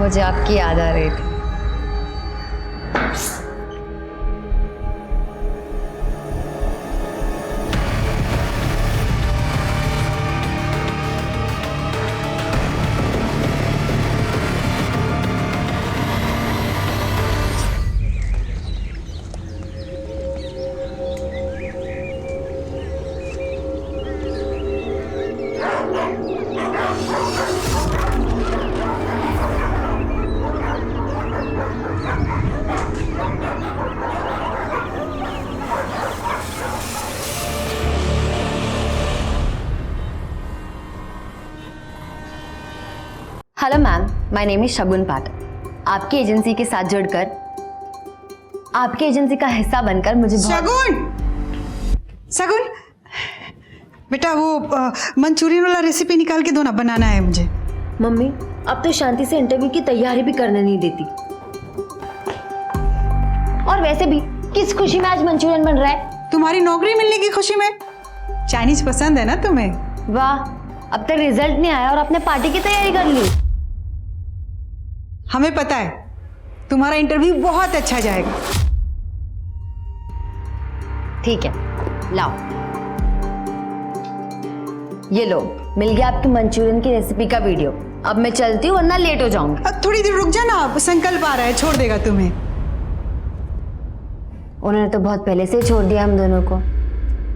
मुझे आपकी याद आ रही थी। Hello ma'am, my name is Shagun Pathak. आपकी एजेंसी के साथ जुड़कर, आपकी एजेंसी का हिस्सा बनकर मुझे शगुन बेटा, वो मंचूरियन वाला रेसिपी निकाल के दो ना, बनाना है मुझे। मम्मी, अब तो शांति से इंटरव्यू की तैयारी भी करने नहीं देती। और वैसे भी किस खुशी में आज मंचूरियन बन रहा है? तुम्हारी नौकरी मिलने की खुशी में। चाइनीज पसंद है ना तुम्हें? वाह, अब तक रिजल्ट नहीं आया और आपने पार्टी की तैयारी कर ली। हमें पता है तुम्हारा इंटरव्यू बहुत अच्छा जाएगा। ठीक है, लाओ, ये लो, मिल गया आपकी मंचूरियन की रेसिपी का वीडियो। अब मैं चलती हूँ वरना लेट हो जाऊंगी। अब थोड़ी देर रुक जा ना, संकल्प आ रहा है, छोड़ देगा तुम्हें। उन्होंने तो बहुत पहले से ही छोड़ दिया हम दोनों को,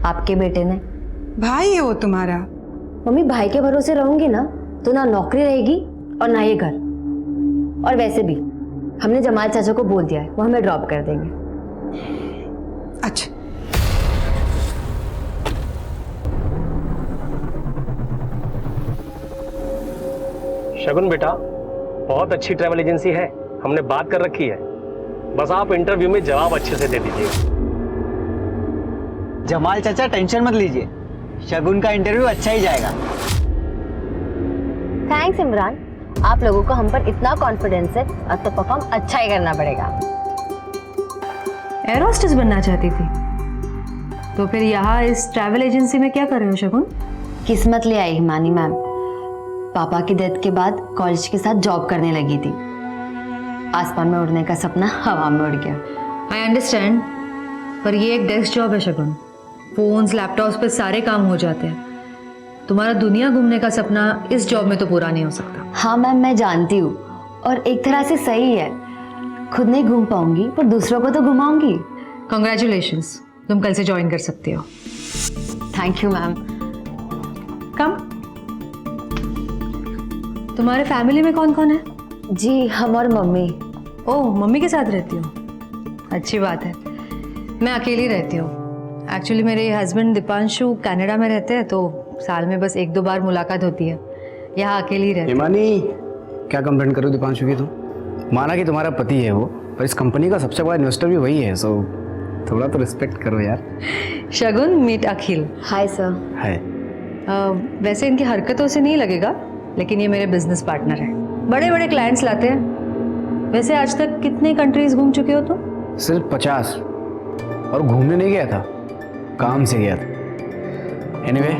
आपके बेटे ने। भाई है वो तुम्हारा। मम्मी, भाई के भरोसे रहूंगी ना तो ना नौकरी रहेगी और ना ये घर। और वैसे भी हमने जमाल चाचा को बोल दिया है, वो हमें ड्रॉप कर देंगे। अच्छा, शगुन बेटा, बहुत अच्छी ट्रैवल एजेंसी है, हमने बात कर रखी है। बस आप इंटरव्यू में जवाब अच्छे से दे दीजिए। जमाल चाचा टेंशन मत लीजिए, शगुन का इंटरव्यू अच्छा ही जाएगा। थैंक्स इमरान, आप लोगों को हम पर इतना कॉन्फिडेंस है, अब तो परफॉर्म अच्छा ही करना पड़ेगा। एयर होस्टेस बनना चाहती थी तो फिर यहाँ इस ट्रैवल एजेंसी में क्या कर रहे हो शगुन? किस्मत ले आई हिमानी मैम। पापा की डेथ के बाद कॉलेज के साथ जॉब करने लगी थी। आसमान में उड़ने का सपना हवा में उड़ गया। आई अंडरस्टैंड, पर ये एक डेस्क जॉब है शगुन। फोन्स लैपटॉप्स पे सारे काम हो जाते हैं। तुम्हारा दुनिया घूमने का सपना इस जॉब में तो पूरा नहीं हो सकता। हाँ मैम, मैं जानती हूँ, और एक तरह से सही है। खुद नहीं घूम पाऊंगी पर दूसरों को तो घुमाऊंगी। कॉन्ग्रेचुलेशंस, तुम कल से ज्वाइन कर सकती हो। Thank you ma'am. कम। तुम्हारे फैमिली में कौन कौन है? जी, हम और मम्मी। ओह, मम्मी के साथ रहती हो, अच्छी बात है। मैं अकेली रहती हूँ। एक्चुअली मेरे हस्बैंड दीपांशु कनाडा में रहते हैं, तो साल में बस 1-2 बार मुलाकात होती है। यहाँ अकेली रहती हूँ। हिमानी, क्या कंप्लेंट करो दीपांशु की? तुम माना कि तुम्हारा पति है वो, पर इस कंपनी का सबसे बड़ा इन्वेस्टर भी वही है, सो थोड़ा तो रिस्पेक्ट करो यार। Shagun, meet Akhil. Hi sir. है वैसे इनकी हरकतों से नहीं लगेगा, लेकिन ये मेरे बिजनेस पार्टनर हैं। बड़े बड़े क्लाइंट्स लाते हैं। वैसे आज तक कितने कंट्रीज घूम चुके हो तुम? सिर्फ 50, और घूमने नहीं गया था, काम से गया था। Anyway,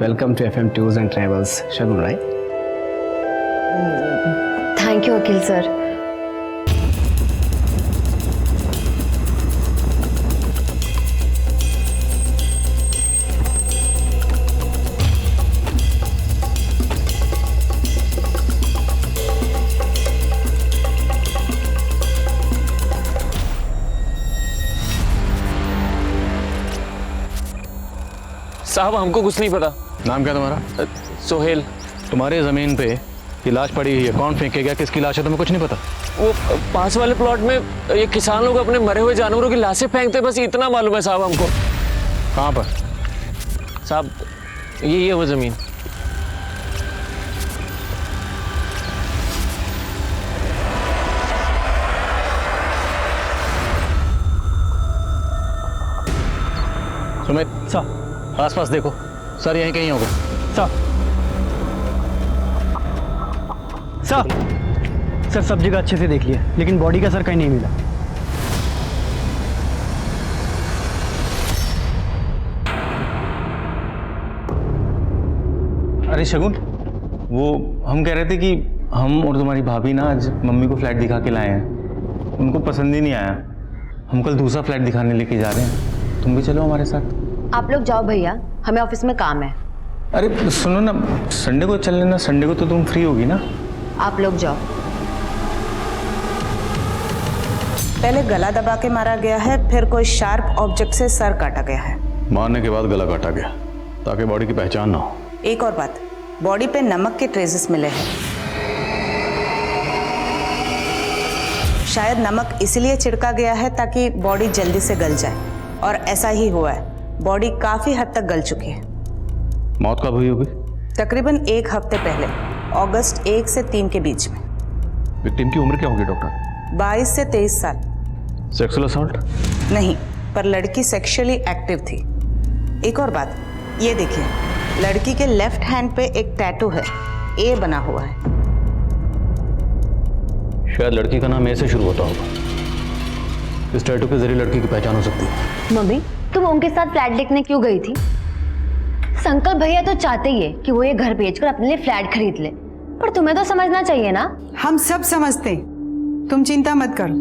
welcome to FM tours and travels Shagun, right? Thank you Akhil sir. साहब, हमको कुछ नहीं पता। नाम क्या तुम्हारा? सोहेल। तुम्हारे ज़मीन पे ये लाश पड़ी हुई है, कौन फेंके गया, किसकी लाश है, तुम्हें कुछ नहीं पता? वो पास वाले प्लॉट में ये किसान लोग अपने मरे हुए जानवरों की लाशें फेंकते, बस इतना मालूम है साहब हमको। कहाँ पर? साहब, ये है वो जमीन। सुमित सर, आसपास देखो सर, यहीं कहीं होगा सर। सर सब जगह अच्छे से देख लिया, लेकिन बॉडी का सर कहीं नहीं मिला। अरे शगुन, वो हम कह रहे थे कि हम और तुम्हारी भाभी ना आज मम्मी को फ्लैट दिखा के लाए हैं। उनको पसंद ही नहीं आया। हम कल दूसरा फ्लैट दिखाने लेके जा रहे हैं, तुम भी चलो हमारे साथ। आप लोग जाओ भैया, हमें ऑफिस में काम है। अरे सुनो ना, संडे को चल लेना, संडे को तो तुम फ्री होगी ना। आप लोग जाओ। पहले गला दबा के मारा गया है, फिर कोई शार्प ऑब्जेक्ट से सर काटा गया है। मारने के बाद गला काटा गया ताकि बॉडी की पहचान ना हो। एक और बात, बॉडी पे नमक के ट्रेसेस मिले हैं। शायद नमक इसलिए छिड़का गया है ताकि बॉडी जल्दी से गल जाए, और ऐसा ही हुआ है। बॉडी काफी हद तक गल चुकी है। मौत कब हुई होगी? तकरीबन 1 हफ्ते पहले, अगस्त 1 से 3 के बीच में। विक्टिम की उम्र क्या होगी डॉक्टर? 22 से 23 साल। Sexual assault? नहीं, पर लड़की सेक्सुअली एक्टिव थी। एक और बात, ये देखिए, लड़की के लेफ्ट हैंड पे एक टैटू है, ए बना हुआ है। शायद लड़की का नाम ए से शुरू होता होगा। इस टैटू के जरिए लड़की की पहचान हो सकती है। मम्मी, तुम उनके साथ फ्लैट देखने क्यों गई थी? संकल्प भैया तो चाहते ही है कि वो ये घर बेचकर अपने लिए फ्लैट खरीद ले, पर तुम्हें तो समझना चाहिए ना। हम सब समझते हैं, तुम चिंता मत करो।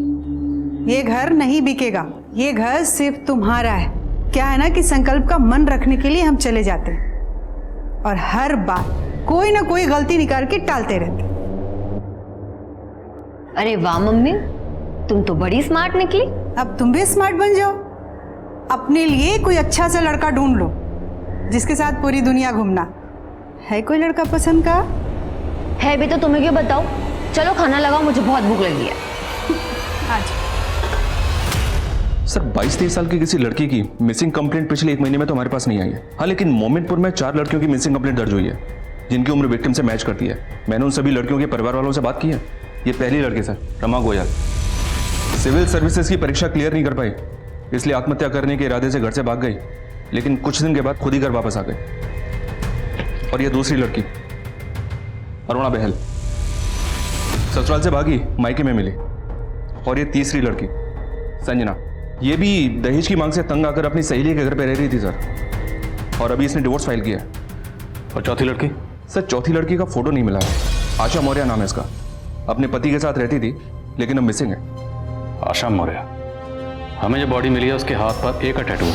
ये घर नहीं बिकेगा, ये घर सिर्फ तुम्हारा है। क्या है ना कि संकल्प का मन रखने के लिए हम चले जाते हैं और हर बार कोई ना कोई गलती निकाल के टालते रहते। अरे वाह मम्मी, तुम तो बड़ी स्मार्ट निकली। अब तुम भी स्मार्ट बन जाओ, अपने लिए कोई अच्छा सा लड़का ढूंढ लो जिसके साथ पूरी दुनिया घूमना। है कोई लड़का पसंद का? है भी तो तुम्हें क्यों बताओ। चलो खाना लगाओ, मुझे बहुत भूख लगी है। आज सर 22-23 साल की किसी लड़की की मिसिंग कंप्लेंट पिछले 1 महीने में तो हमारे पास नहीं आई है। हाँ, लेकिन मोमिनपुर में 4 लड़कियों की मिसिंग कंप्लेंट दर्ज हुई है जिनकी उम्र विक्टिम से मैच करती है। मैंने उन सभी लड़कियों के परिवार वालों से बात की है। ये पहली लड़की sir, Rama Goyal, civil services की परीक्षा क्लियर नहीं कर पाई, इसलिए आत्महत्या करने के इरादे से घर से भाग गई, लेकिन कुछ दिन के बाद खुद ही घर वापस आ गई। और ये दूसरी लड़की अरुणा बहल, ससुराल से भागी, मायके में मिली। और ये तीसरी लड़की संजना, ये भी दहेज की मांग से तंग आकर अपनी सहेली के घर पे रह रही थी सर, और अभी इसने डिवोर्स फाइल किया है। और चौथी लड़की? सर चौथी लड़की का फोटो नहीं मिला है। आशा मौर्य नाम है इसका, अपने पति के साथ रहती थी लेकिन अब मिसिंग है। आशा मौर्य। हमें जो बॉडी मिली है उसके हाथ पर ए का टैटू है,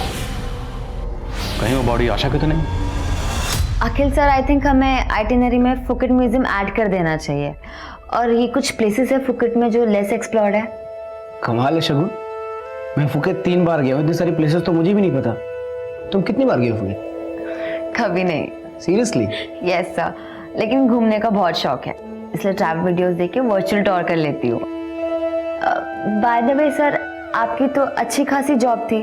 कहीं वो बॉडी आशा की तो नहीं? अखिल सर, आई थिंक हमें आइटिनरी में फुकेट म्यूजियम ऐड कर देना चाहिए। और ये कुछ प्लेसेस है फुकेट में जो लेस एक्सप्लोर्ड है। कमाल है शगुन, मैं फुकेत 3 बार गया हूँ, इतनी सारी प्लेसेस तो मुझे भी नहीं पता। तुम कितनी बार गए हो फुकेत? कभी नहीं। सीरियसली? यस सर, लेकिन घूमने का बहुत शौक है, इसलिए ट्रैवल वीडियोस देख के वर्चुअल टूर कर लेती हूँ। बाय द वे सर, आपकी तो अच्छी खासी जॉब थी,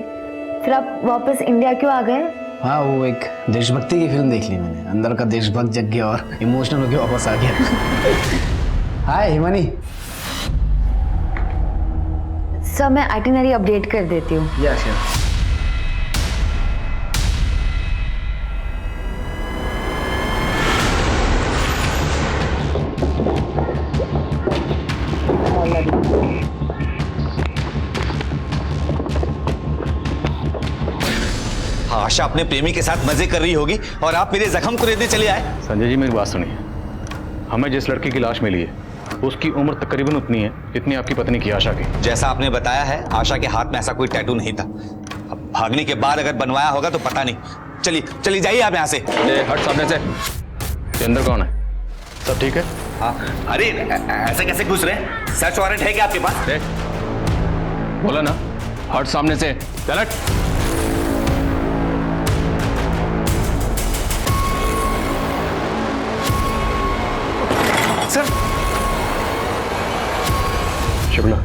फिर आप वापस इंडिया क्यों आ गए? हाँ, वो एक देशभक्ति की फिल्म देख ली मैंने, अंदर का देशभक्त जग गया और इमोशनल होकर वापस आ गया। हाय हिमानी। सर मैं आइटिनरी अपडेट कर देती हूँ। Yes yes. आशा अपने प्रेमी के साथ मजे कर रही होगी और आप मेरे जख्म को रेतने चले आए। संजय जी मेरी बात सुनिए, हमें जिस लड़की की लाश मिली है उसकी उम्र तकरीबन उतनी है जितनी आपकी पत्नी की आशा की। जैसा आपने बताया है, आशा के हाथ में ऐसा कोई टैटू नहीं था। अब भागने के बाद अगर बनवाया होगा तो पता नहीं। चलिए जाइए आप यहाँ से। हट सामने से। ये अंदर कौन है? सब ठीक है? हाँ, अरे ऐसे कैसे घुस रहे हैं? सर्च वारंट है क्या आपके पास? बोला ना, हट सामने से। चल हट। सर शुक्ला,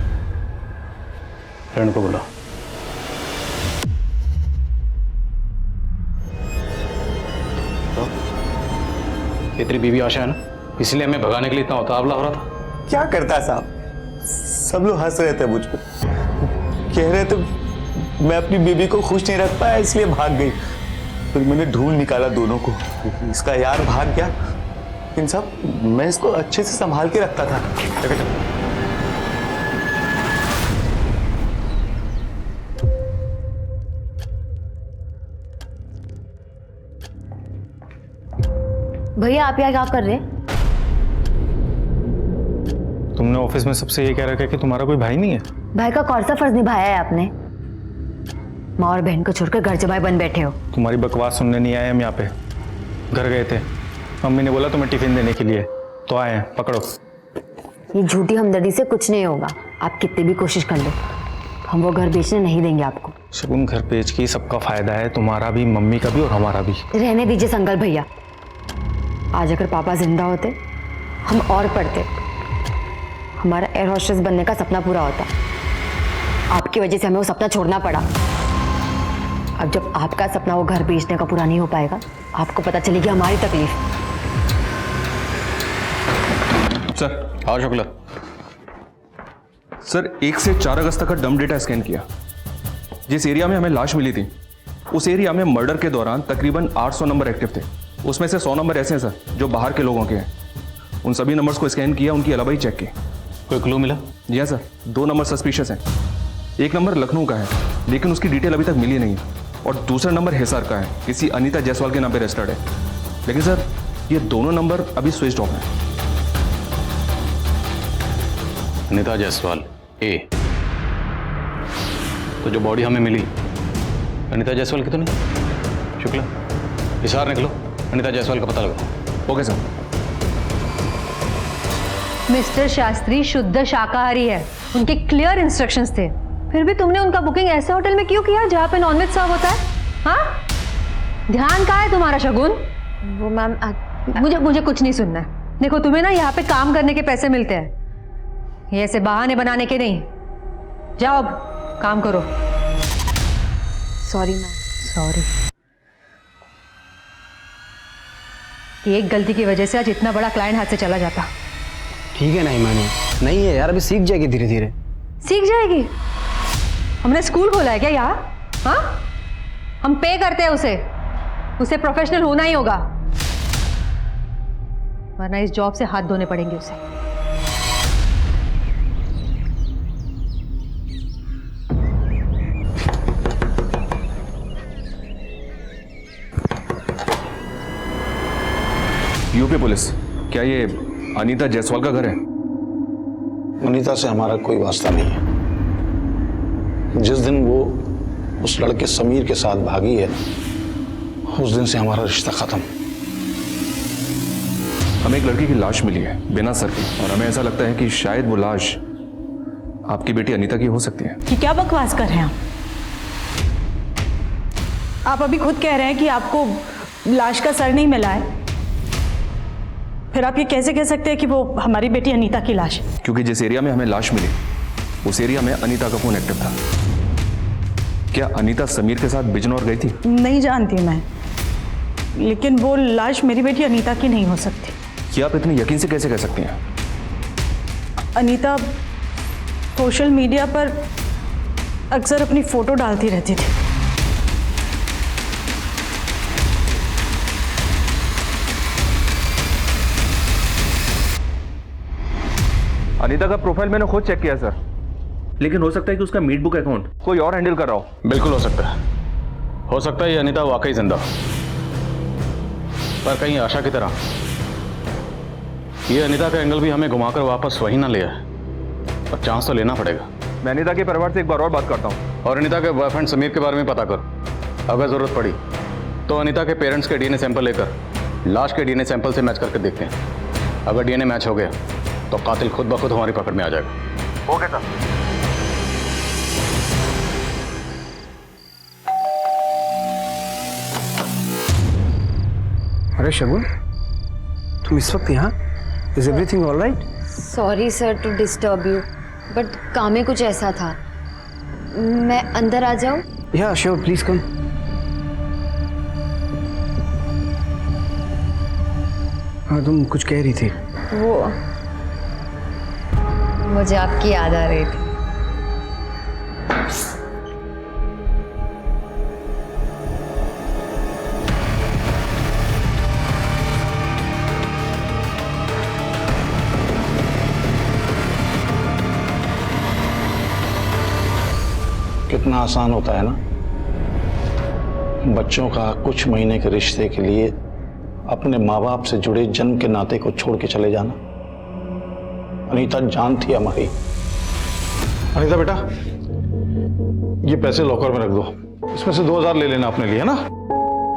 फ्रेंड को बुला। तो ये तेरी बीवी आशा है ना, इसलिए हमें भगाने के लिए इतना उतावला हो रहा था। क्या करता है साहब, सब लोग हंस रहे थे मुझ पर, कह रहे थे मैं अपनी बीवी को खुश नहीं रख पाया इसलिए भाग गई। फिर मैंने ढूंढ निकाला दोनों को, इसका यार भाग गया। इन सब मैं इसको अच्छे से संभाल के रखता था। भैया आप यहाँ क्या कर रहे हैं? तुमने ऑफिस में सबसे ये कह रखा है कि तुम्हारा कोई भाई नहीं है? भाई का कौन सा फर्ज निभाया है आपने? माँ और बहन को छोड़कर घर जमाई बन बैठे हो। तुम्हारी बकवास सुनने नहीं आए हम यहाँ पे, घर गए थे। मम्मी ने बोला तुम्हें टिफिन देने के लिए, तो आए हैं, पकड़ो। ये झूठी हमदर्दी से कुछ नहीं होगा, आप कितनी भी कोशिश कर लो, हम वो घर बेचने नहीं देंगे आपको। शगुन, घर बेच के सबका फायदा है, तुम्हारा भी, मम्मी का भी और हमारा भी। रहने दीजिए संकल्प भैया, आज अगर पापा जिंदा होते हम और पढ़ते, हमारा एयर होस्टेस बनने का सपना पूरा होता। आपकी वजह से हमें वो सपना छोड़ना पड़ा। अब जब आपका सपना वो घर बेचने का पूरा नहीं हो पाएगा, आपको पता चलेगी हमारी तकलीफ। सर। हाँ शुक्ला। सर 1 से 4 अगस्त तक का डंप डेटा स्कैन किया। जिस एरिया में हमें लाश मिली थी उस एरिया में मर्डर के दौरान तकरीबन 800 नंबर एक्टिव थे। उसमें से 100 नंबर ऐसे हैं सर जो बाहर के लोगों के हैं। उन सभी नंबर्स को स्कैन किया, उनकी अलावा ही चेक की। कोई क्लू मिला? जी हाँ सर, 2 नंबर सस्पिशियस हैं। एक नंबर लखनऊ का है लेकिन उसकी डिटेल अभी तक मिली नहीं, और दूसरा नंबर हिसार का है, किसी अनीता जायसवाल के नाम पे रजिस्टर्ड है। लेकिन सर ये दोनों नंबर अभी स्विच ऑफ हैं। अनीता जायसवाल ए, तो जो बॉडी हमें मिली अनीता जायसवाल की तो नहीं? शुक्ला, हिसार निकलो, अनीता जायसवाल का पता लगाओ। Okay sir. मिस्टर शास्त्री शुद्ध शाकाहारी है, उनके क्लियर इंस्ट्रक्शंस थे। फिर भी तुमने उनका बुकिंग ऐसे होटल में क्यों किया जहाँ पे नॉनवेज सर्व होता है? हाँ, ध्यान कहाँ है तुम्हारा शगुन? वो मैम मुझे कुछ नहीं सुनना है। देखो तुम्हें ना यहाँ पे काम करने के पैसे मिलते हैं, ये ऐसे बहाने बनाने के नहीं। जाओ अब काम करो। Sorry ma'am. सॉरी। एक गलती की वजह से आज इतना बड़ा क्लाइंट हाथ से चला जाता। ठीक है ना हिमानी, नहीं है यार, अभी सीख जाएगी धीरे धीरे। सीख जाएगी? हमने स्कूल खोला है क्या यहाँ? हाँ, हम पे करते हैं उसे प्रोफेशनल होना ही होगा, वरना इस जॉब से हाथ धोने पड़ेंगे उसे। यूपी पुलिस, क्या ये अनीता जायसवाल का घर है? अनीता से हमारा कोई वास्ता नहीं है। जिस दिन वो उस लड़के समीर के साथ भागी है, उस दिन से हमारा रिश्ता खत्म। हमें एक लड़की की लाश मिली है बिना सर की, और हमें ऐसा लगता है कि शायद वो लाश आपकी बेटी अनीता की हो सकती है। कि क्या बकवास कर रहे हैं आप अभी खुद कह रहे हैं कि आपको लाश का सर नहीं मिला है, फिर आप ये कैसे कह सकते हैं कि वो हमारी बेटी अनीता की लाश है? क्योंकि जिस एरिया में हमें लाश मिली उस एरिया में अनीता का फोन एक्टिव था। क्या अनीता समीर के साथ बिजनौर गई थी? नहीं जानती मैं, लेकिन वो लाश मेरी बेटी अनीता की नहीं हो सकती। क्या आप इतने यकीन से कैसे कह सकती हैं? अनीता सोशल मीडिया पर अक्सर अपनी फोटो डालती रहती थी। अनीता का प्रोफाइल मैंने खुद चेक किया सर, लेकिन हो सकता है कि उसका मीट बुक अकाउंट कोई और हैंडल कर रहा हो। बिल्कुल हो सकता है ये अनीता वाकई जिंदा, पर कहीं आशा की तरह ये अनीता का एंगल भी हमें घुमाकर वापस वही ना ले आए, और चांस तो लेना पड़ेगा। मैं अनीता के परिवार से एक बार और बात करता हूँ। और अनीता के बॉयफ्रेंड समीर के बारे में पता कर, अगर जरूरत पड़ी तो अनीता के पेरेंट्स के डीएनए सैंपल लेकर लाश के डीएनए सैंपल से मैच करके देखते हैं। अगर डीएनए मैच हो गया तो कातिल खुद ब खुद हमारी पकड़ में आ जाएगा। Okay sir. अरे शगुन, तुम इस वक्त यहाँ? Is everything all right? Sorry sir to disturb you, but काम में कुछ ऐसा था। मैं अंदर आ जाऊँ? या श्योर, प्लीज कम। हाँ, तुम कुछ कह रही थी। वो मुझे आपकी याद आ रही थी। कितना आसान होता है ना, बच्चों का कुछ महीने के रिश्ते के लिए अपने माँ बाप से जुड़े जन्म के नाते को छोड़ के चले जाना। अनीता जान थी हमारी। अनीता बेटा, ये पैसे लॉकर में रख दो, इसमें से 2000 ले लेना अपने लिए, है ना?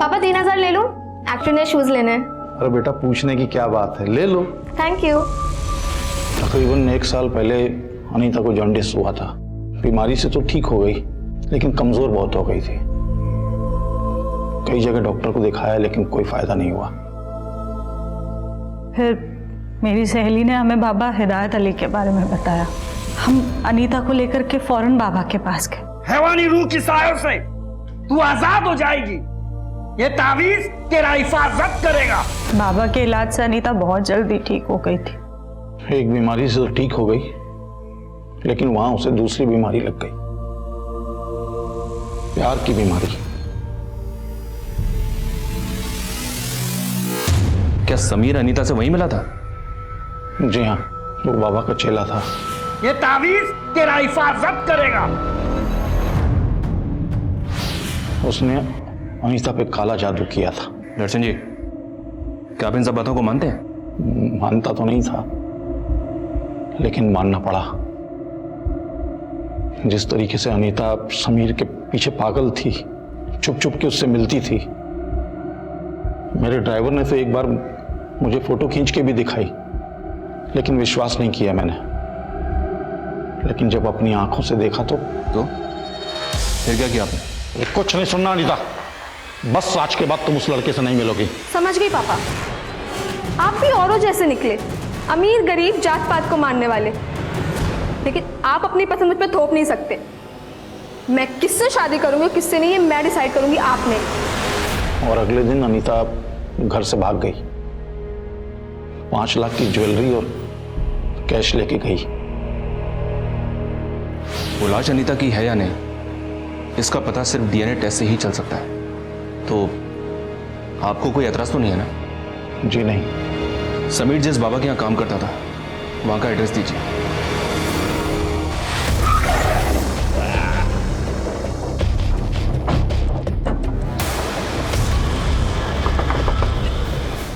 पापा 3000 ले लूं? एक्चुअली ने शूज लेने हैं। अरे बेटा, पूछने की क्या बात है, ले लो। Thank you. तकरीबन 1 साल पहले अनीता को जॉन्डिस हुआ था। बीमारी से तो ठीक हो गई, लेकिन कमजोर बहुत हो गई थी। कई जगह डॉक्टर को दिखाया, लेकिन कोई फायदा नहीं हुआ। फिर मेरी सहेली ने हमें बाबा हिदायत अली के बारे में बताया। हम अनीता को लेकर के फौरन बाबा के पास गए। हैवानी रूह की सायों से तू आजाद हो जाएगी। ये तावीज तेरा हिफाजत करेगा। बाबा के इलाज से अनीता बहुत जल्दी ठीक हो गई थी। एक बीमारी से तो ठीक हो गई, लेकिन वहां उसे दूसरी बीमारी लग गई, प्यार की बीमारी। क्या समीर अनीता से वहीं मिला था? जी हाँ, वो बाबा का चेला था। ये तावीज तेरा हिफाजत करेगा। उसने अनीता पे काला जादू किया था। दर्शन जी, क्या आप इन सब बातों को मानते हैं? मानता तो नहीं था, लेकिन मानना पड़ा। जिस तरीके से अनीता समीर के पीछे पागल थी, चुप चुप के उससे मिलती थी। मेरे ड्राइवर ने तो एक बार मुझे फोटो खींच के भी दिखाई, लेकिन विश्वास नहीं किया मैंने। लेकिन जब अपनी आंखों से देखा तो फिर क्या किया आपने? कुछ नहीं सुनना अनीता, बस आज के बाद तुम उस लड़के से नहीं मिलोगी। समझ गई पापा, आप भी औरों जैसे निकले, अमीर गरीब जात पात को मानने वाले। लेकिन आप अपनी पसंद मुझ पर थोप नहीं सकते। मैं किससे शादी करूंगी और किससे नहीं, ये मैं डिसाइड करूंगी, आप नहीं। और अगले दिन अनीता घर से भाग गई। 5 लाख की ज्वेलरी और कैश लेके गई। वो लाश अनीता की है या नहीं, इसका पता सिर्फ डीएनए टेस्ट से ही चल सकता है। तो आपको कोई एतराज तो नहीं है ना? जी नहीं। समीर जिस बाबा के यहाँ काम करता था, वहां का एड्रेस दीजिए।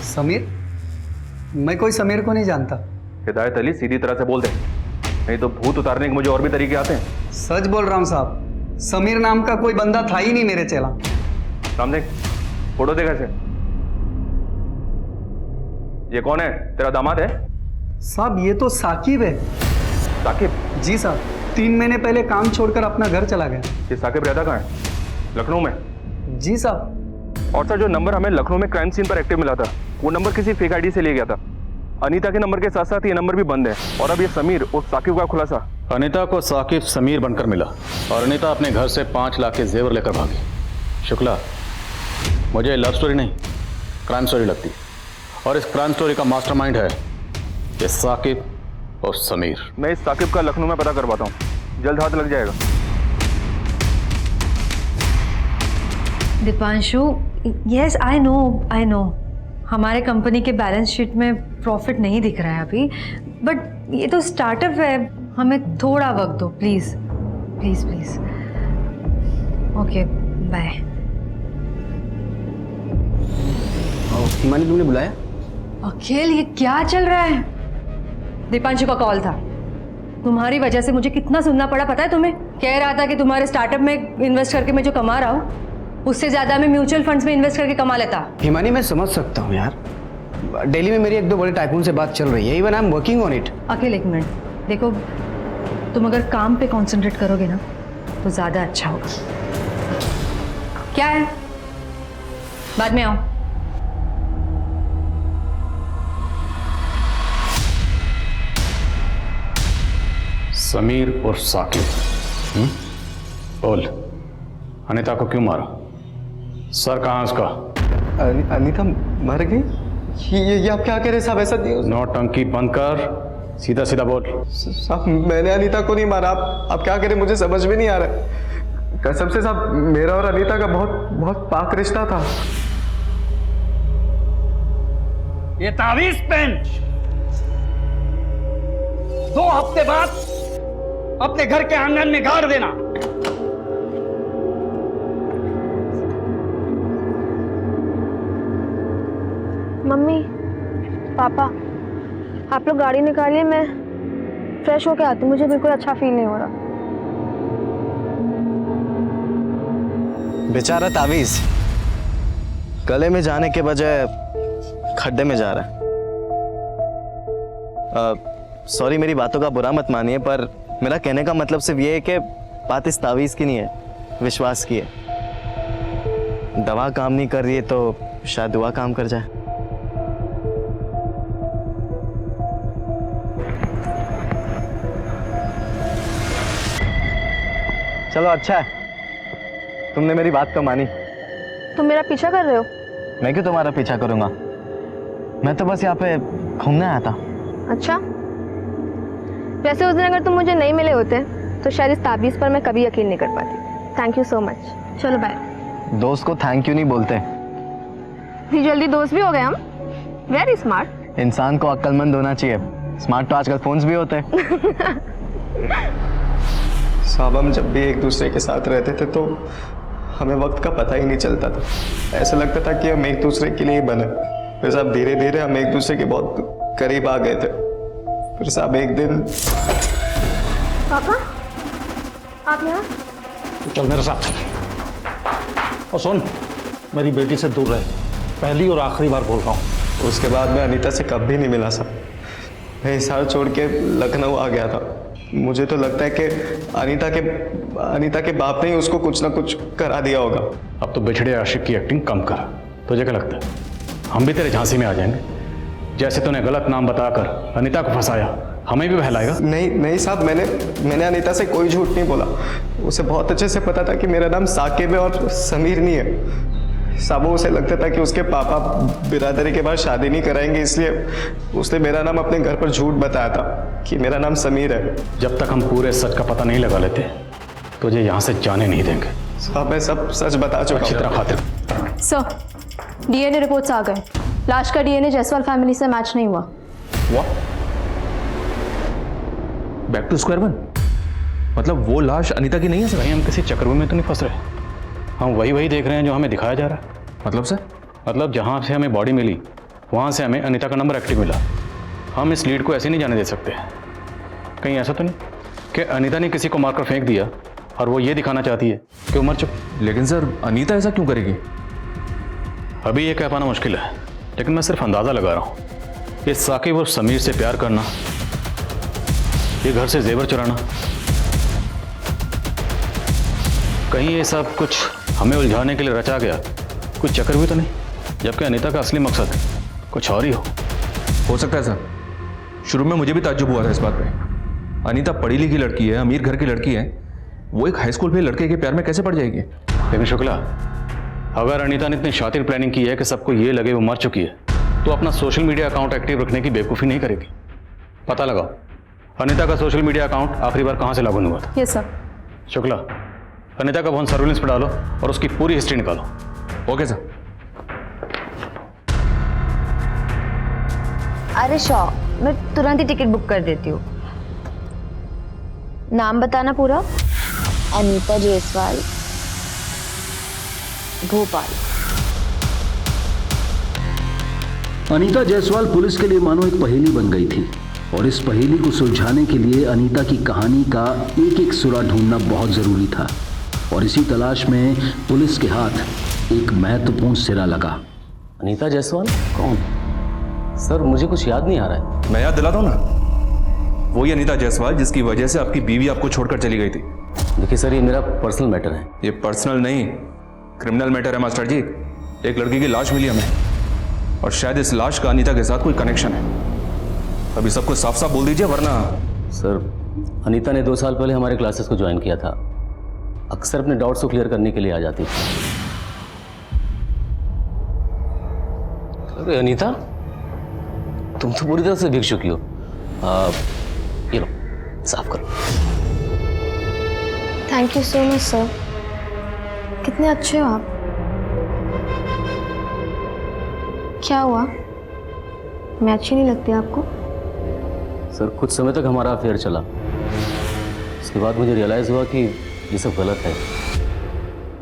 समीर? मैं कोई समीर को नहीं जानता। हिदायत अली, सीधी तरह से बोल दे, नहीं तो भूत उतारने के मुझे और भी तरीके आते हैं। सच बोल रहा हूँ साहब, समीर नाम का कोई बंदा था ही नहीं मेरे चेला। सामने फोटो देखा से। ये कौन है? तेरा दामाद है? साहब ये तो साकिब है। साकिब? जी साहब, 3 महीने पहले काम छोड़कर अपना घर चला गया। ये साकिब रहता कहाँ है? लखनऊ में? जी साहब। और सर, जो नंबर हमें लखनऊ में क्राइम सीन पर एक्टिव मिला था, वो नंबर किसी फेक आईडी से ले गया था। अनीता के नंबर के साथ साथ ये नंबर भी बंद है। और अब ये समीर और साकिब का खुलासा। अनीता को साकिब समीर बनकर मिला और अनीता अपने घर से 5 लाख के जेवर लेकर भागी। शुक्ला, मुझे लव स्टोरी नहीं, क्राइम स्टोरी लगती है। और इस क्राइम स्टोरी का मास्टरमाइंड है ये साकिब और समीर। मैं इस साकिब का लखनऊ में पता करवाता हूँ, जल्द हाथ लग जाएगा। दीपांशु, यस आई नो हमारे कंपनी के बैलेंस शीट में प्रॉफिट नहीं दिख रहा है अभी, बट ये तो स्टार्टअप है, हमें थोड़ा वक्त दो please please please. Okay bye. Himani, तुमने बुलाया? अखिल, ये क्या चल रहा है? दीपांशु का कॉल था। तुम्हारी वजह से मुझे कितना सुनना पड़ा पता है तुम्हें? कह रहा था कि तुम्हारे स्टार्टअप में इन्वेस्ट करके मैं जो कमा रहा हूँ, उससे ज्यादा मैं म्यूचुअल फंड्स में इन्वेस्ट करके कमा लेता। हिमानी, मैं समझ सकता हूँ यार, दिल्ली में मेरी 1-2 बड़े टाइकून से बात चल रही है। Even I am working on it. Akhil एक मिनट, देखो तुम अगर काम पे कंसंट्रेट करोगे ना तो ज्यादा अच्छा होगा। क्या है, बाद में आओ। समीर और साकिब। बोल, अनीता को क्यों मारा? सर कहाँ उसका? अनीता मर गई? ये आप क्या कह रहे साहब? ऐसा नौटंकी बंद कर, सीधा सीधा बोल। साहब मैंने अनीता को नहीं मारा। आप क्या कह रहे, मुझे समझ में नहीं आ रहा। कसम से साहब, मेरा और अनीता का बहुत पाक रिश्ता था। ये तावीज पेन 2 हफ्ते बाद अपने घर के आंगन में गाड़ देना। मम्मी, पापा, आप लोग गाड़ी निकालिए, मैं फ्रेश होके आती हूँ, मुझे बिल्कुल अच्छा फील नहीं हो रहा। बेचारा तावीज गले में जाने के बजाय खड्डे में जा रहा है। सॉरी, मेरी बातों का बुरा मत मानिए, पर मेरा कहने का मतलब सिर्फ ये है कि बात इस तावीज की नहीं है, विश्वास की है। दवा काम नहीं कर रही है तो शायद दुआ काम कर जाए। चलो अच्छा है, तुमने मेरी बात तो मानी। तुम मेरा पीछा कर रहे हो? मैं क्यों तुम्हारा पीछा करूंगा, मैं तो बस यहाँ पे घूमने आया था। अच्छा, वैसे उस दिन अगर तुम मुझे नहीं मिले होते तो शायद इस ताबीज़ पर मैं कभी यकीन नहीं कर पाती। Thank you so much. चलो बाय। दोस्त को थैंक यू नहीं बोलते। इतनी जल्दी दोस्त भी हो गए हम? Very smart. इंसान को अक्लमंद होना चाहिए, स्मार्ट तो आजकल फोन्स भी होते हैं। साहब, हम जब भी एक दूसरे के साथ रहते थे तो हमें वक्त का पता ही नहीं चलता था। ऐसा लगता था कि हम एक दूसरे के लिए ही बने। फिर साहब धीरे धीरे हम एक दूसरे के बहुत करीब आ गए थे। फिर साहब एक दिन। पापा, आप यहाँ? चल मेरे साथ। और सुन, मेरी बेटी से दूर रहे, पहली और आखिरी बार बोल रहा हूँ। उसके बाद मैं अनीता से कभी नहीं मिला साहब। मैं हिसार छोड़ के लखनऊ आ गया था। मुझे तो लगता है कि अनीता के बाप ने ही उसको कुछ ना कुछ करा दिया होगा। अब तो बिछड़े आशिक की एक्टिंग कम कर। तुझे क्या लगता है हम भी तेरे झांसी में आ जाएंगे? जैसे तूने गलत नाम बताकर अनीता को फंसाया, हमें भी बहलाएगा? नहीं साहब, मैंने अनीता से कोई झूठ नहीं बोला। उसे बहुत अच्छे से पता था कि मेरा नाम साकिब है और समीर नहीं है। साहब उसे लगता था कि उसके पापा बिरादरी के बाद शादी नहीं कराएंगे, इसलिए उसने मेरा नाम अपने घर पर झूठ बताया था कि मेरा नाम समीर है। जब तक हम पूरे सच का पता नहीं लगा लेते तुझे यहाँ से जाने नहीं देंगे। साहब मैं सब सच बता चुका हूँ। अच्छी तरह खातिर। सर, डीएनए रिपोर्ट्स आ गए। लाश का डीएनए जायसवाल फैमिली से मैच नहीं हुआ। Back to square one? मतलब वो लाश अनीता की नहीं है सर? कहीं हम किसी चक्कर में तो नहीं फंस रहे? हम वही देख रहे हैं जो हमें दिखाया जा रहा है। मतलब सर? मतलब जहाँ से हमें बॉडी मिली वहाँ से हमें अनीता का नंबर एक्टिव मिला। हम इस लीड को ऐसे नहीं जाने दे सकते। कहीं ऐसा तो नहीं कि अनीता ने किसी को मारकर फेंक दिया और वो ये दिखाना चाहती है कि वो मर चुकी? लेकिन सर अनीता ऐसा क्यों करेगी? अभी ये कह पाना मुश्किल है, लेकिन मैं सिर्फ अंदाज़ा लगा रहा हूँ। ये साकिब और समीर से प्यार करना, ये घर से जेवर चुराना, कहीं ये सब कुछ हमें उलझाने के लिए रचा गया कुछ चक्कर भी तो नहीं, जबकि अनीता का असली मकसद कुछ और ही हो सकता है सर। शुरू में मुझे भी ताज्जुब हुआ था इस बात पे। अनीता पढ़ी लिखी लड़की है, अमीर घर की लड़की है, वो एक हाई स्कूल में लड़के के प्यार में कैसे पड़ जाएगी? लेकिन शुक्ला, अगर अनीता ने इतनी शातिर प्लानिंग की है कि सबको ये लगे वो मर चुकी है, तो अपना सोशल मीडिया अकाउंट एक्टिव रखने की बेवकूफ़ी नहीं करेगी। पता लगाओ अनीता का सोशल मीडिया अकाउंट आखिरी बार कहाँ से लॉगिन हुआ था। Yes sir. शुक्ला, अनीता का फोन सर्विलेंस पर डालो और उसकी पूरी हिस्ट्री निकालो। Okay sir. अरे शॉ, मैं तुरंत ही टिकट बुक कर देती हूँ। नाम बताना पूरा। अनीता जायसवाल, भोपाल। अनीता जायसवाल पुलिस के लिए मानो एक पहेली बन गई थी, और इस पहेली को सुलझाने के लिए अनीता की कहानी का एक एक सुरा ढूंढना बहुत जरूरी था। और इसी तलाश में पुलिस के हाथ एक महत्वपूर्ण सिरा लगा। अनीता जायसवाल कौन? सर मुझे कुछ याद नहीं आ रहा है। मैं याद दिलाता हूँ ना, वही अनीता जायसवाल जिसकी वजह से आपकी बीवी आपको छोड़कर चली गई थी। देखिए सर, ये मेरा पर्सनल मैटर है। ये पर्सनल नहीं, क्रिमिनल मैटर है मास्टर जी। एक लड़की की लाश मिली हमें, और शायद इस लाश का अनीता के साथ कोई कनेक्शन है। अभी सबको साफ साफ बोल दीजिए, वरना। सर, अनीता ने 2 साल पहले हमारे क्लासेस को ज्वाइन किया था। अक्सर अपने डाउट्स को क्लियर करने के लिए आ जाती थी। अरे अनीता, तुम तो पूरी तरह से भीग चुकी हो। ये लो, साफ करो। Thank you so much sir. कितने अच्छे हो आप। क्या हुआ, मैं अच्छी नहीं लगती आपको? सर कुछ समय तक हमारा अफेयर चला, उसके बाद मुझे रियलाइज़ हुआ कि ये सब गलत है।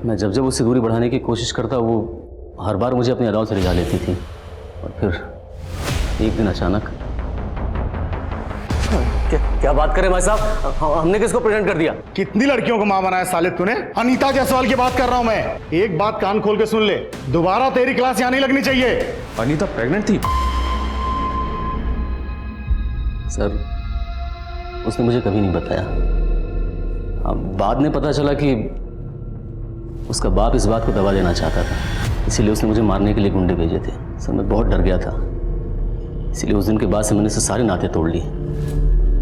मैं जब जब उससे दूरी बढ़ाने की कोशिश करता, वो हर बार मुझे अपने अदाओं से रिझा लेती थी। और फिर एक दिन अचानक क्या बात करें भाई साहब, हमने किसको प्रेजेंट कर दिया? कितनी लड़कियों को मां बनाया साले तूने? अनीता जायसवाल की बात कर रहा हूं मैं। एक बात कान खोल के सुन ले, दोबारा तेरी क्लास यहां नहीं लगनी चाहिए। अनीता प्रेग्नेंट थी? सर उसने मुझे कभी नहीं बताया। बाद में पता चला कि उसका बाप इस बात को दबा देना चाहता था, इसीलिए उसने मुझे मारने के लिए गुंडे भेजे थे। सर मैं बहुत डर गया था, इसीलिए उस दिन के बाद से मैंने उससे सारे नाते तोड़ लिए।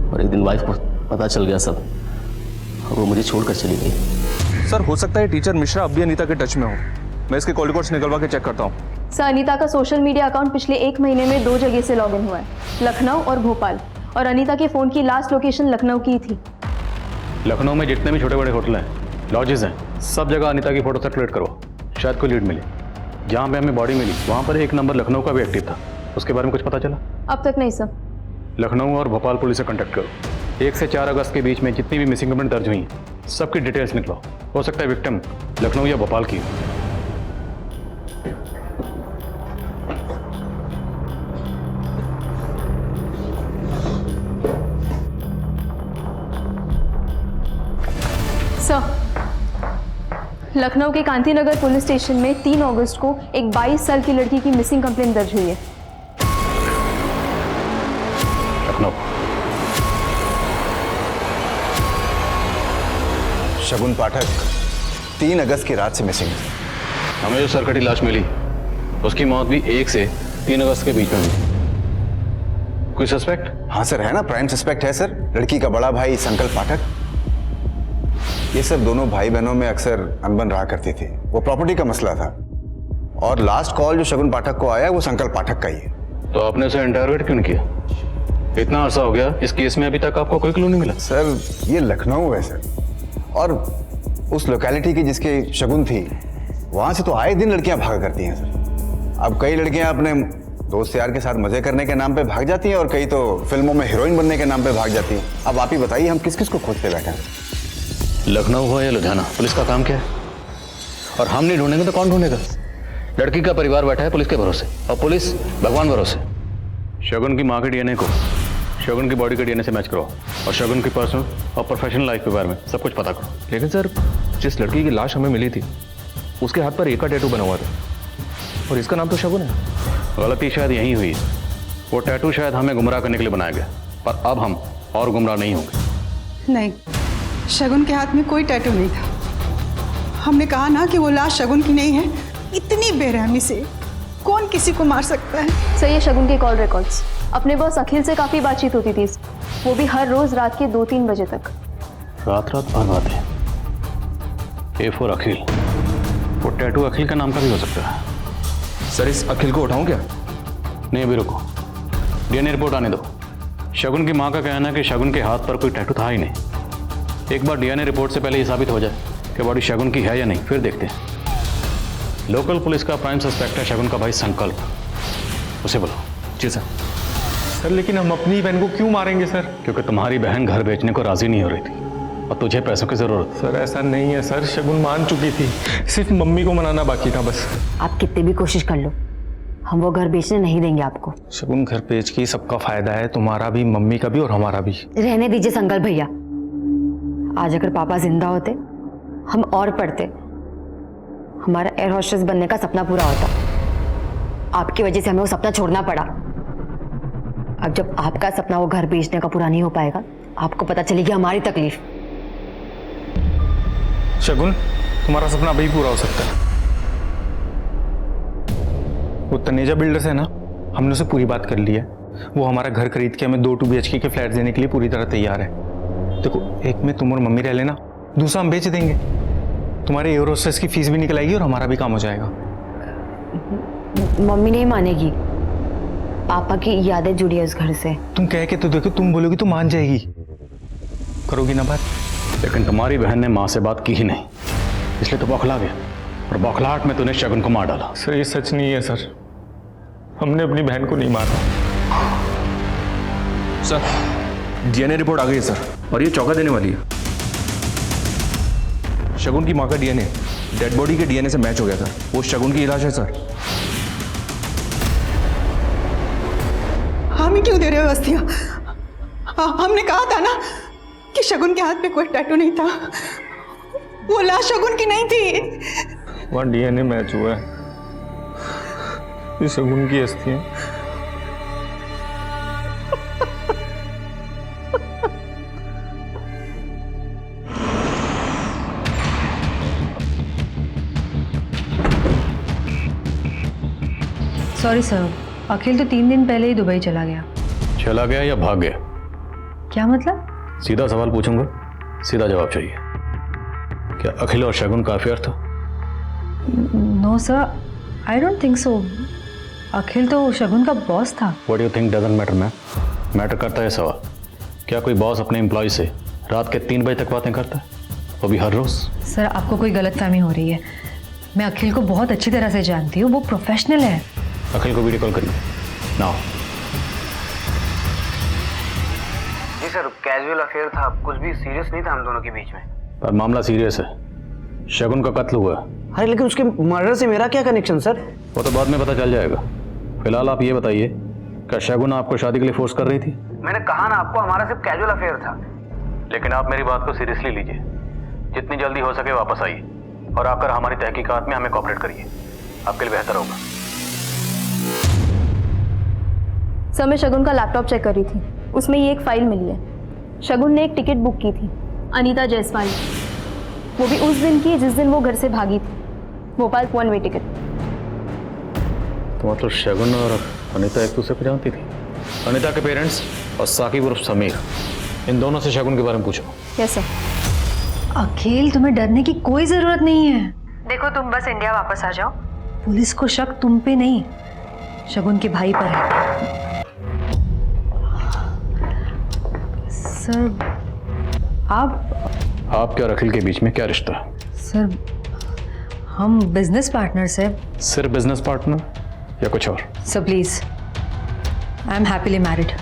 और एक दिन वाइफ को पता चल गया सब, और वो मुझे छोड़कर चली गई। सर हो सकता है टीचर मिश्रा अब भी अनीता के टच में हो। मैं इसके कॉल रिकॉर्ड्स निकलवा के चेक करता हूँ। सर अनीता का सोशल मीडिया अकाउंट पिछले 1 महीने में 2 जगह से लॉगिन हुआ है, लखनऊ और भोपाल। और अनीता के फ़ोन की लास्ट लोकेशन लखनऊ की थी। लखनऊ में जितने भी छोटे बड़े होटल हैं, लॉजेस हैं, सब जगह अनीता की फोटो सर्कुलेट करो, शायद कोई लीड मिले। जहाँ पे हमें बॉडी मिली वहाँ पर एक नंबर लखनऊ का भी एक्टिव था, उसके बारे में कुछ पता चला? अब तक नहीं सर। लखनऊ और भोपाल पुलिस से कांटेक्ट करो। 1 से 4 अगस्त के बीच में जितनी भी मिसिंग कंप्लेंट दर्ज हुई हैं, सबकी डिटेल्स निकलो। हो सकता है विक्टिम लखनऊ या भोपाल की हो। सर लखनऊ के कांतीनगर पुलिस स्टेशन में 3 अगस्त को एक 22 साल की लड़की की मिसिंग कंप्लेंट दर्ज हुई है। लखनऊ। शगुन पाठक 3 अगस्त की रात से मिसिंग है। हमें जो सरकटी लाश मिली उसकी मौत भी 1 से 3 अगस्त के बीच में हुई। कोई सस्पेक्ट? हाँ सर, है ना, प्राइम सस्पेक्ट है सर। लड़की का बड़ा भाई संकल्प पाठक। ये सब दोनों भाई बहनों में अक्सर अनबन रहा करती थी, वो प्रॉपर्टी का मसला था। और लास्ट कॉल जो शगुन पाठक को आया वो संकल्प पाठक का ही है। तो आपने उसे इंटरोगेट क्यों नहीं किया? इतना अरसा हो गया, इस केस में अभी तक आपको कोई क्लू नहीं मिला? सर ये लखनऊ है सर, और उस लोकेलिटी की जिसकी शगुन थी वहां से तो आए दिन लड़कियां भागा करती हैं सर। अब कई लड़कियां अपने दोस्त यार के साथ मजे करने के नाम पे भाग जाती हैं, और कई तो फिल्मों में हीरोइन बनने के नाम पे भाग जाती हैं। अब आप ही बताइए, हम किस किस को खोजते बैठे हैं? लखनऊ हो या लुधियाना, पुलिस का काम क्या है? और हम नहीं ढूंढेंगे तो कौन ढूंढेगा? लड़की का परिवार बैठा है पुलिस के भरोसे, और पुलिस भगवान भरोसे। शगुन की माँ के डीएनए को शगुन की बॉडी के डीएनए से मैच करो, और शगुन की पर्सनल और प्रोफेशनल लाइफ के बारे में सब कुछ पता करो। लेकिन सर जिस लड़की की लाश हमें मिली थी उसके हाथ पर एक का टैटू बना हुआ था, और इसका नाम तो शगुन है। गलती शायद यही हुई है। वो टैटू शायद हमें गुमराह करने के लिए बनाया गया, पर अब हम और गुमराह नहीं होंगे। नहीं, शगुन के हाथ में कोई टैटू नहीं था। हमने कहा ना कि वो लाश शगुन की नहीं है। इतनी बेरहमी से कौन किसी को मार सकता है? सर ये शगुन के कॉल रिकॉर्ड्स, अपने बॉस अखिल से काफ़ी बातचीत होती थी, वो भी हर रोज़ रात के 2-3 बजे तक। रात भर बातें। ए फॉर अखिल। वो टैटू अखिल का नाम का भी हो सकता है। सर इस अखिल को उठाऊं क्या? नहीं अभी रुको, डीएनए रिपोर्ट आने दो। शगुन की माँ का कहना है कि शगुन के हाथ पर कोई टैटू था ही नहीं। एक बार डीएनए रिपोर्ट से पहले ये साबित हो जाए कि बॉडी शगुन की है या नहीं, फिर देखते हैं। लोकल पुलिस का प्राइम सस्पेक्ट है शगुन का भाई संकल्प, उसे बुलाओ। जी सर। सर लेकिन हम अपनी बहन को क्यों मारेंगे सर? क्योंकि तुम्हारी बहन घर बेचने को राजी नहीं हो रही थी, और तुझे पैसों की जरूरत। सर ऐसा नहीं है सर, शगुन मान चुकी थी, सिर्फ मम्मी को मनाना बाकी था बस। आप कितनी भी कोशिश कर लो, हम वो घर बेचने नहीं देंगे आपको। शगुन घर बेच के सबका फायदा है, तुम्हारा भी, मम्मी का भी और हमारा भी। रहने दीजिए संकल्प भैया। आज अगर पापा जिंदा होते, हम और पढ़ते, हमारा एयर होस्टेस बनने का सपना पूरा होता। आपकी वजह से हमें वो सपना छोड़ना पड़ा। अब जब आपका सपना वो घर बेचने का पूरा नहीं हो पाएगा, आपको पता चलेगी हमारी तकलीफ। शगुन तुम्हारा सपना अभी पूरा हो सकता है। वो तनेजा बिल्डर्स है ना, हमने उसे पूरी बात कर ली है। वो हमारा घर खरीद के हमें 2 BHK के फ्लैट देने के लिए पूरी तरह तैयार है। देखो, एक में तुम और मम्मी रह लेना, दूसरा हम बेच देंगे। तुम्हारे एयर होस्टेस की फीस भी निकल आएगी और हमारा भी काम हो जाएगा। मम्मी नहीं मानेगी, पापा की यादें जुड़ी है उस घर से। तुम कह के तो देखो, तुम बोलोगी तो मान जाएगी। करोगी ना बात? लेकिन तुम्हारी बहन ने माँ से बात की ही नहीं, इसलिए तो बौखला गया, और बौखलाहट में तूने शगुन को मार डाला। सर ये सच नहीं है सर, हमने अपनी बहन को नहीं मारा। सर डीएनए रिपोर्ट आ गई है सर, और ये चौंका देने वाली है। शगुन की माँ का डीएनए डेड बॉडी के डीएनए से मैच हो गया था। वो शगुन की इलाज है सर। हमें क्यों दे रहे हो अस्थियां? हमने कहा था ना कि शगुन के हाथ पे कोई टैटू नहीं था। वो लाश शगुन की नहीं थी। वहाँ डीएनए मैच हुआ है, ये शगुन की अस्थि है। सॉरी सर, अखिल तो 3 दिन पहले ही दुबई चला गया। चला गया या भाग गया? क्या मतलब? सीधा सवाल पूछूंगा, सीधा जवाब चाहिए। क्या अखिल और शगुन का अफेयर था? No sir, I don't think so. Akhil तो शगुन का बॉस था। What you think doesn't matter ma'am. Matter करता है सवाल, क्या कोई बॉस अपने एम्प्लॉय से रात के 3 बजे तक बातें करता है, वो भी हर रोज? सर आपको कोई गलतफहमी हो रही है। मैं अखिल को बहुत अच्छी तरह से जानती हूँ, वो प्रोफेशनल है। अखिल को वीडियो कॉल करिए नाउ। जी सर, कैजुअल अफेयर था, कुछ भी सीरियस नहीं था हम दोनों के बीच में। पर मामला सीरियस है, शगुन का कत्ल हुआ। अरे लेकिन उसके मर्डर से मेरा क्या कनेक्शन सर? वो तो बाद में पता चल जाएगा। फिलहाल आप ये बताइए, क्या शगुन आपको शादी के लिए फोर्स कर रही थी? मैंने कहा ना आपको, हमारा सिर्फ कैजुअल अफेयर था। लेकिन आप मेरी बात को सीरियसली लीजिए, जितनी जल्दी हो सके वापस आइए और आकर हमारी तहकीकात में हमें कोऑपरेट करिए, आपके लिए बेहतर होगा। सर मैं शगुन का लैपटॉप चेक कर रही थी, उसमें ये एक फाइल मिली है। शगुन ने एक टिकट बुक की थी, अनीता जायसवाल, वो भी उस दिन की जिस दिन वो घर से भागी थी, भोपाल 1 वे टिकट। तो मतलब शगुन और अनीता एक दूसरे को जानती थी? अनीता के पेरेंट्स और साकिब उर्फ समीर, इन दोनों से शगुन के बारे में पूछो। Yes sir. अखिल, तुम्हें डरने की कोई जरूरत नहीं है। देखो तुम बस इंडिया वापस आ जाओ। पुलिस को शक तुम पे नहीं, शगुन के भाई पर है। सर आपके और अखिल के बीच में क्या रिश्ता है? सर हम बिजनेस पार्टनर्स हैं। सिर्फ बिजनेस पार्टनर या कुछ और? Sir please, I am happily married.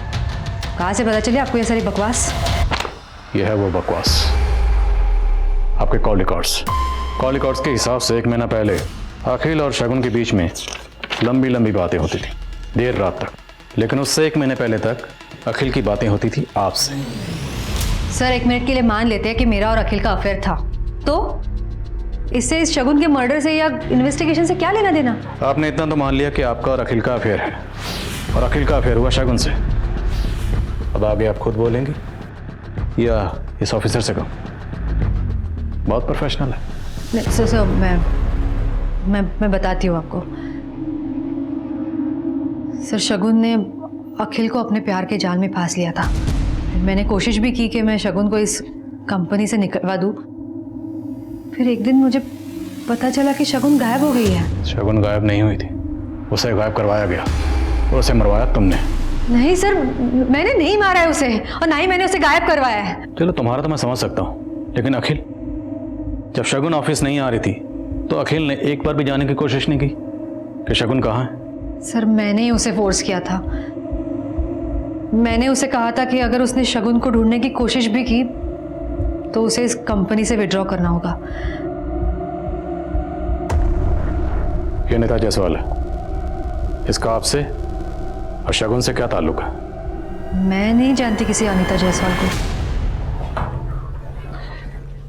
कहाँ से पता चली आपको ये सारी बकवास? ये है वो बकवास, आपके कॉल रिकॉर्ड्स के हिसाब से 1 महीना पहले अखिल और शगुन के बीच में लंबी लंबी बातें होती थी, देर रात तक। लेकिन उससे 1 महीने पहले तक अखिल की बातें होती थी आपसे। सर 1 मिनट के लिए मान लेते हैं कि मेरा और अखिल का अफेयर था, तो इससे इस शगुन के मर्डर से या इन्वेस्टिगेशन से क्या लेना देना? आपने इतना तो मान लिया कि आपका और अखिल का अफेयर है, और अखिल का अफेयर हुआ शगुन से। अब आगे आप खुद बोलेंगे या इस ऑफिसर से कहो? बहुत प्रोफेशनल है। सर मैं बताती हूँ आपको। सर शगुन ने अखिल को अपने प्यार के जाल में फांस लिया था। मैंने कोशिश भी की कि मैं शगुन को इस कंपनी से निकलवा दूँ। फिर एक दिन मुझे पता चला कि शगुन गायब हो गई है। शगुन गायब नहीं हुई थी, उसे गायब करवाया गया और उसे मरवाया तुमने। नहीं सर, मैंने नहीं मारा है उसे, और ना ही मैंने उसे गायब करवाया है। चलो तुम्हारा तो मैं समझ सकता हूँ, लेकिन अखिल, जब शगुन ऑफिस नहीं आ रही थी तो अखिल ने एक बार भी जाने की कोशिश नहीं की कि शगुन कहाँ है? सर मैंने ही उसे फोर्स किया था। मैंने उसे कहा था कि अगर उसने शगुन को ढूंढने की कोशिश भी की तो उसे इस कंपनी से विड्रॉ करना होगा। ये अनीता जायसवाल है, इसका आपसे और शगुन से क्या ताल्लुक है? मैं नहीं जानती किसी अनीता जायसवाल को।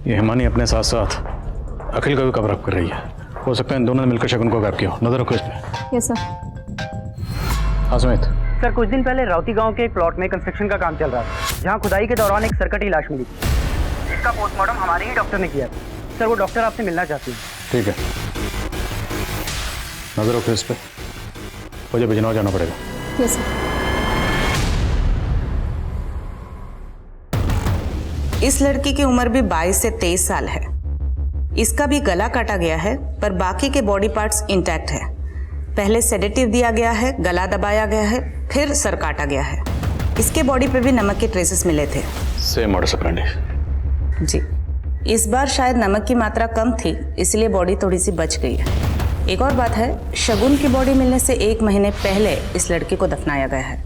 ये हिमानी अपने साथ साथ अखिल का भी कवर अप कर रही है। हो सकता है इन दोनों ने मिलकर शगुन को गायब किया। नजर रखो इसमें। Yes sir. हाँ सुमित। सर कुछ दिन पहले राउती गांव के एक प्लॉट में कंस्ट्रक्शन का काम चल रहा था, जहां खुदाई के दौरान एक सरकटी लाश मिली थी, जिसका पोस्टमार्टम हमारे ही डॉक्टर ने किया था। सर वो डॉक्टर आपसे मिलना चाहती है। ठीक है, नजर रखो इस पर, मुझे बिजनौर जाना पड़ेगा। Yes sir. इस लड़की की उम्र भी 22 से 23 साल है। इसका भी गला काटा गया है, पर बाकी के बॉडी पार्ट्स इंटैक्ट है। पहले सेडेटिव दिया गया है, गला दबाया गया है, फिर सर काटा गया है। इसके बॉडी पे भी नमक के ट्रेसेस मिले थे। Same modus operandi. जी, इस बार शायद नमक की मात्रा कम थी, इसलिए बॉडी थोड़ी सी बच गई है। एक और बात है, शगुन की बॉडी मिलने से 1 महीने पहले इस लड़की को दफनाया गया है।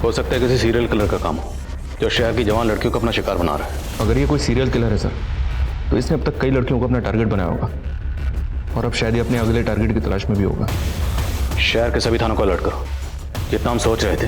हो सकता है किसी सीरियल किलर का काम हो, जो शहर की जवान लड़कियों को अपना शिकार बना रहा है। अगर ये कोई सीरियल किलर है सर, तो इसने अब तक कई लड़कियों को अपना टारगेट बनाया होगा, और अब शायद ये अपने अगले टारगेट की तलाश में भी होगा। शहर के सभी थानों को अलर्ट करो। जितना हम सोच रहे थे,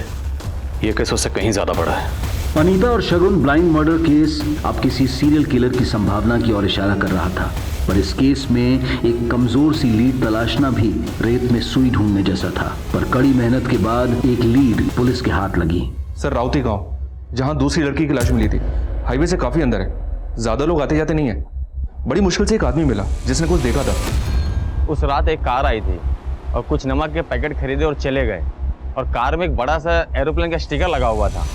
ये केस उससे कहीं ज़्यादा बड़ा है। अनीता और शगुन ब्लाइंड मर्डर केस अब किसी सीरियल किलर की संभावना की ओर इशारा कर रहा था, पर इस केस में एक कमजोर सी लीड तलाशना भी रेत में सुई ढूंढने जैसा था। पर कड़ी मेहनत के बाद एक लीड पुलिस के हाथ लगी। सर, राउती गांव, जहां दूसरी लड़की की लाश मिली थी, हाईवे से काफी अंदर है, ज्यादा लोग आते जाते नहीं है। बड़ी मुश्किल से एक आदमी मिला जिसने कुछ देखा था। उस रात एक कार आई थी और कुछ नमक के पैकेट खरीदे और चले गए, और कार में एक बड़ा सा एरोप्लेन का स्टिकर लगा हुआ था।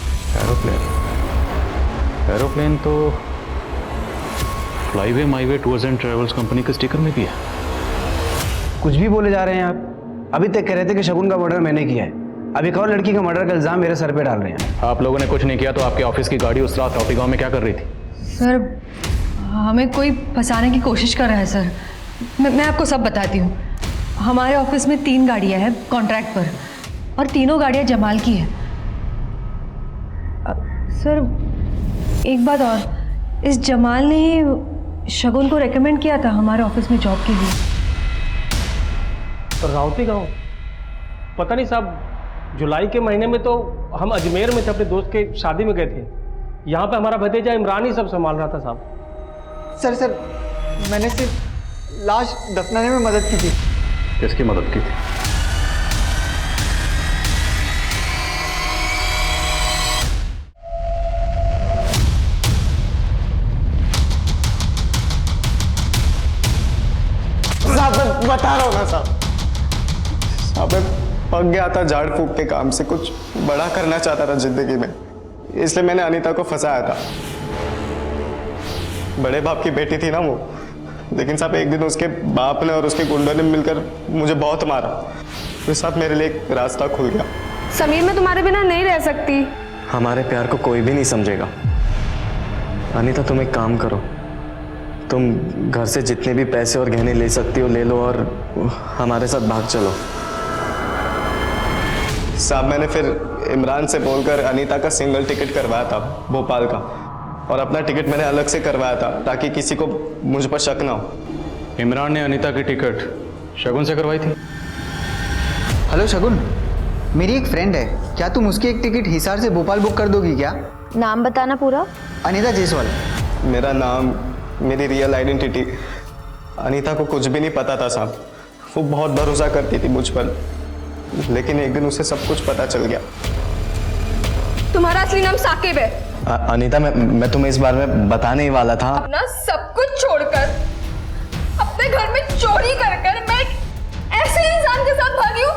एरोप्लेन तो Flyway Myway tours and travels company के स्टिकर में भी है। कुछ भी बोले जा रहे हैं आप। अभी तक कह रहे थे कि शगुन का मर्डर मैंने किया है, अब एक और लड़की का मर्डर का इल्जाम मेरे सर पे डाल रहे हैं। आप लोगों ने कुछ नहीं किया तो आपके ऑफिस की गाड़ी उस रात राउती गांव में क्या कर रही थी? सर, हमें कोई फंसाने की कोशिश कर रहा है सर। मैं आपको सब बताती हूँ। हमारे ऑफिस में 3 गाड़ियाँ हैं कॉन्ट्रैक्ट पर, और तीनों गाड़ियाँ जमाल की हैं। सर, एक बात और, इस जमाल ने ही शगुन को रेकमेंड किया था हमारे ऑफिस में जॉब के लिए। तो राउती गांव, पता नहीं साहब, जुलाई के महीने में तो हम अजमेर में थे, अपने दोस्त के शादी में गए थे। यहाँ पे हमारा भतीजा इमरान ही सब संभाल रहा था साहब। सर, मैंने सिर्फ लाश दफनाने में मदद की थी। किसकी मदद की थी? साहब, मैं बता रहा हूँ ना साहब, मैं पक गया था झाड़ फूक के काम से, कुछ बड़ा करना चाहता था जिंदगी में, इसलिए मैंने अनीता को फंसाया था। बड़े बाप की बेटी थी ना वो, लेकिन साहब एक दिन उसके बाप ने और उसके गुंडों ने मिलकर मुझे बहुत मारा, तो साहब मेरे लिए एक रास्ता खुल गया। समीर, मैं तुम्हारे बिना नहीं रह सकती। हमारे प्यार को कोई भी नहीं समझेगा। अनीता, तुम एक काम करो, तुम घर से जितने भी पैसे और गहने ले सकती हो ले लो और हमारे साथ भाग चलो। साहब, मैंने फिर इमरान से बोलकर अनीता का सिंगल टिकट करवाया था भोपाल का, और अपना टिकट मैंने अलग से करवाया था ताकि किसी को मुझ पर शक ना हो। इमरान ने अनीता की टिकट शगुन से करवाई थी? हेलो शगुन, मेरी एक फ्रेंड है, क्या तुम उसकी एक टिकट हिसार से भोपाल बुक कर दोगी क्या? नाम बताना पूरा। अनीता जायसवाल। मेरा नाम, मेरी रियल आइडेंटिटी, अनीता को कुछ भी नहीं पता था साहब। वो बहुत भरोसा करती थी मुझ पर, लेकिन एक दिन उसे सब कुछ पता चल गया। तुम्हारा असली नाम साकिब है। अनीता, मैं तुम्हें इस बारे में बताने ही वाला था। अपना सब कुछ छोड़कर, अपने घर में चोरी कर मैं एक ऐसे इंसान के साथ भागी हूँ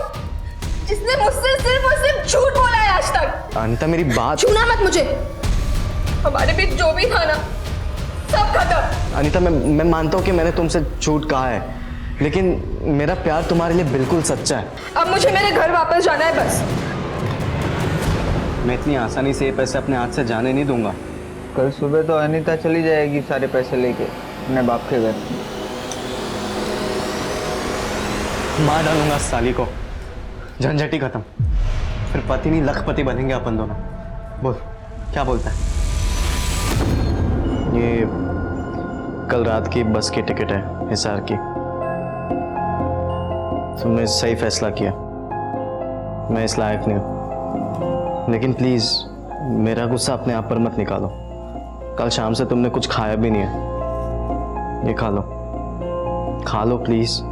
जिसने मुझसे सिर्फ और सिर्फ झूठ बोला है आज तक। अनीता, मेरी बात। छूना मत मुझे। हमारे बीच जो भी था ना, सब खत्म। अनीता, मैं मानता हूँ कि मैंने तुमसे झूठ कहा है, लेकिन मेरा प्यार तुम्हारे लिए बिल्कुल सच्चा है। अब मुझे मेरे घर वापस जाना है बस। मैं इतनी आसानी से ये पैसे अपने हाथ से जाने नहीं दूंगा। कल सुबह तो अनीता चली जाएगी सारे पैसे लेके अपने बाप के घर। मार डालूंगा इस साली को, झंझट ही खत्म। फिर पति नहीं लखपति बनेंगे अपन दोनों। बोल, क्या बोलता है? ये कल रात की बस की टिकट है हिसार की। तुमने सही फैसला किया, मैं इस लायक नहीं हूं, लेकिन प्लीज मेरा गुस्सा अपने आप पर मत निकालो। कल शाम से तुमने कुछ खाया भी नहीं है, ये खा लो प्लीज।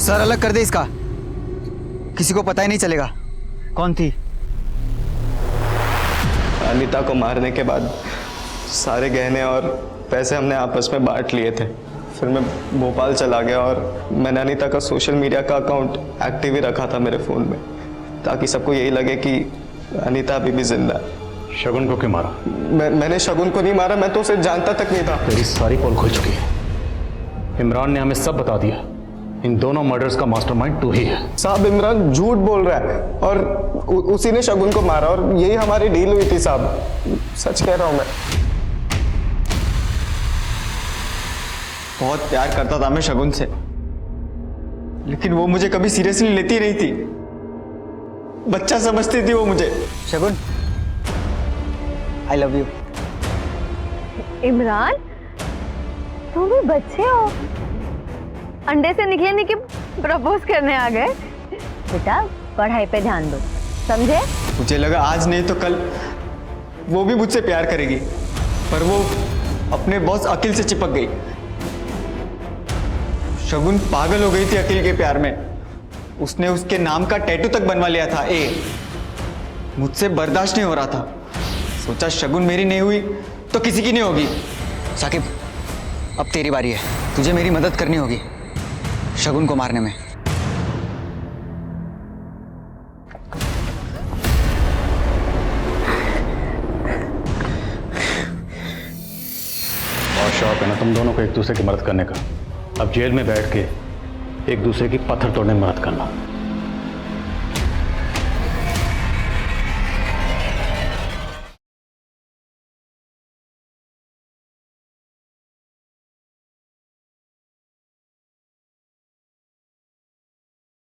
सर, अलग कर दे इसका, किसी को पता ही नहीं चलेगा कौन थी। अनीता को मारने के बाद सारे गहने और पैसे हमने आपस में बांट लिए थे। फिर मैं भोपाल चला गया और मैंने अनीता का सोशल मीडिया का अकाउंट एक्टिव ही रखा था मेरे फ़ोन में, ताकि सबको यही लगे कि अनीता अभी भी जिंदा है। शगुन को क्यों मारा? मैंने शगुन को नहीं मारा, मैं तो उसे जानता तक नहीं था। तेरी सारी पोल खुल चुकी है। इमरान ने हमें सब बता दिया। इन दोनों मर्डर्स का मास्टरमाइंड तू ही है। साहब इमरान झूठ बोल रहा है और उसी ने शगुन को मारा और यही हमारी डील हुई थी साहब, सच कह रहा हूं मैं। बहुत प्यार करता था मैं शगुन से, लेकिन वो मुझे कभी सीरियसली लेती नहीं थी, बच्चा समझती थी वो मुझे। शगुन, आई लव यू। इमरान, तुम भी बच्चे हो, अंडे से निकले नहीं कि प्रपोज करने आ गए। बेटा पढ़ाई पे ध्यान दो, समझे? मुझे लगा आज नहीं तो कल वो भी मुझसे प्यार करेगी, पर वो अपने बॉस अखिल से चिपक गई। शगुन पागल हो गई थी अखिल के प्यार में, उसने उसके नाम का टैटू तक बनवा लिया था ए। मुझसे बर्दाश्त नहीं हो रहा था, सोचा शगुन मेरी नहीं हुई तो किसी की नहीं होगी। साकिब, अब तेरी बारी है, तुझे मेरी मदद करनी होगी शगुन को मारने में। बहुत शौक है ना तुम दोनों को एक दूसरे की मदद करने का। अब जेल में बैठ के एक दूसरे की पत्थर तोड़ने में मदद करना।